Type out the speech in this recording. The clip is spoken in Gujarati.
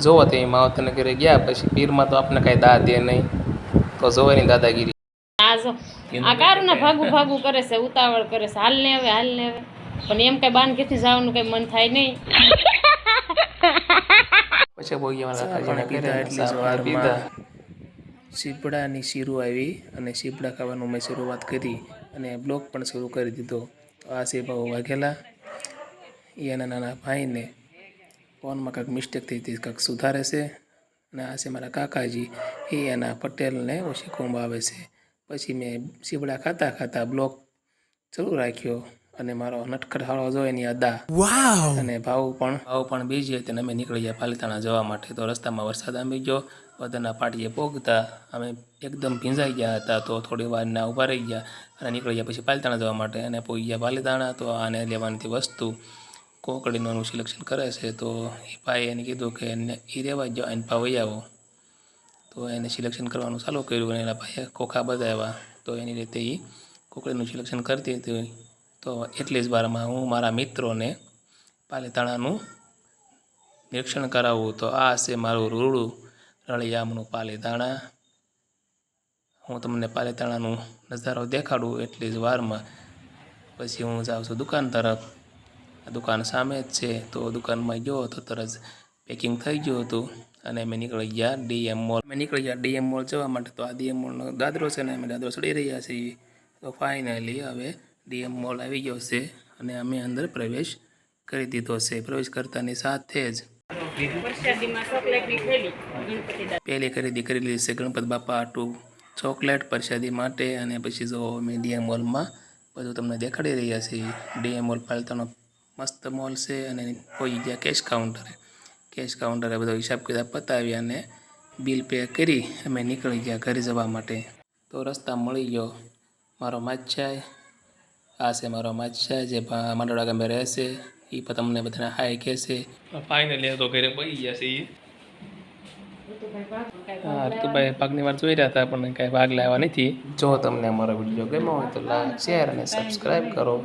જોવો તો એ માવતરને ઘરે ગયા પછી પીરમાં તો આપણે કાંઈ દા દે નહીં, તો જોવાની દાદાગીરી. આ જો આ કારું ના ભાગું ભાગું કરે છે, ઉતાવળ કરે છે, હાલ ને હવે પણ એમ કઈ બાન કેથી જવાનું કઈ મન થાય નહીં. પછી બોગીયામાં પીધા એટલી સવાર પીધા. સીપડાની શીરું આવી અને સીપડા ખાવાનું મેં શરૂઆત કરી અને બ્લોગ પણ શરૂ કરી દીધો. તો આ છે બહુ વાઘેલા, એના નાના ભાઈને ફોનમાં કાંઈક મિસ્ટેક થઈ હતી, કાંઈક સુધારે છે. અને આ છે મારા કાકાજી, એ એના પટેલને ઓશીકુંભ આવે છે. પછી મેં સીપડા ખાતા ખાતા બ્લોગ શરૂ રાખ્યો અને મારો નટખટ હાળો જો એની અદા અને ભાવ પણ બીજી હતી. અને અમે નીકળી ગયા પાલીતાણા જવા માટે. તો રસ્તામાં વરસાદ આવી ગયો, બધાના પાટીએ પોગતા અમે એકદમ ભીંજાઈ ગયા હતા. તો થોડી વારના ઊભા રહી ગયા અને નીકળી ગયા પછી પાલીતાણા જવા માટે. અને પહોંચી ગયા પાલીતાણા. તો આને લેવાની વસ્તુ કોકડીનું સિલેક્શન કરે છે. તો એ ભાઈ એને કીધું કે એ રહેવા જ એને ભાવ આવો. તો એને સિલેક્શન કરવાનું ચાલુ કર્યું અને એના ભાઈએ ખોખા બતાવ્યા. તો એની રીતે એ કોકડીનું સિલેક્શન કરતી હતી. તો એટલી જ વારમાં હું મારા મિત્રોને પાલીતાણાનું નિરીક્ષણ કરાવું. તો આ છે મારું રૂડું રળિયામણું પાલીતાણા. હું તમને પાલીતાણાનું નજારો દેખાડું એટલી જ વારમાં. પછી હું જાઉં છું દુકાન તરફ. દુકાન સામે જ છે. તો દુકાનમાં ગયો તો તરત પેકિંગ થઈ ગયું હતું અને અમે નીકળી ગયા ડીએમ મોલ જવા માટે. તો આ ડીએમ મોલનો દાદરો છે ને અમે દાદરો ચડી રહ્યા છીએ. તો ફાઇનલી હવે ડીએમ મોલ આવી ગયો છે અને અમે અંદર પ્રવેશ કરી દીધો છે. પ્રવેશ કરતાની સાથે જ પહેલી ખરીદી કરી લીધી છે ગણપત બાપા આટું ચોકલેટ પ્રસાદી માટે. અને પછી જો અમે ડીએમ મોલમાં બધું તમને દેખાડી રહ્યા છીએ. ડીએમ મોલ પાલીતાણાનો મસ્ત મોલ છે. અને કોઈ ગયા કેશ કાઉન્ટરે બધો હિસાબ કિતાબ પતાવી અને બિલ પે કરી અમે નીકળી ગયા ઘરે જવા માટે. તો રસ્તા મળી ગયો મારો માછાઈ. આ છે મારો માછાઈ જે માંડોળા ગામે રહેશે. એ પણ તમને બધાને હાય કહેશે. ફાઇનલી તો ઘરે પડી ગયા છે. હા ઋતુભાઈ ભાગની વાર જોઈ રહ્યા હતા પણ કાંઈ ભાગ લેવા નથી. જો તમને અમારો વિડીયો ગમ્યો હોય તો લાઈક, શેર અને સબસ્ક્રાઈબ કરો.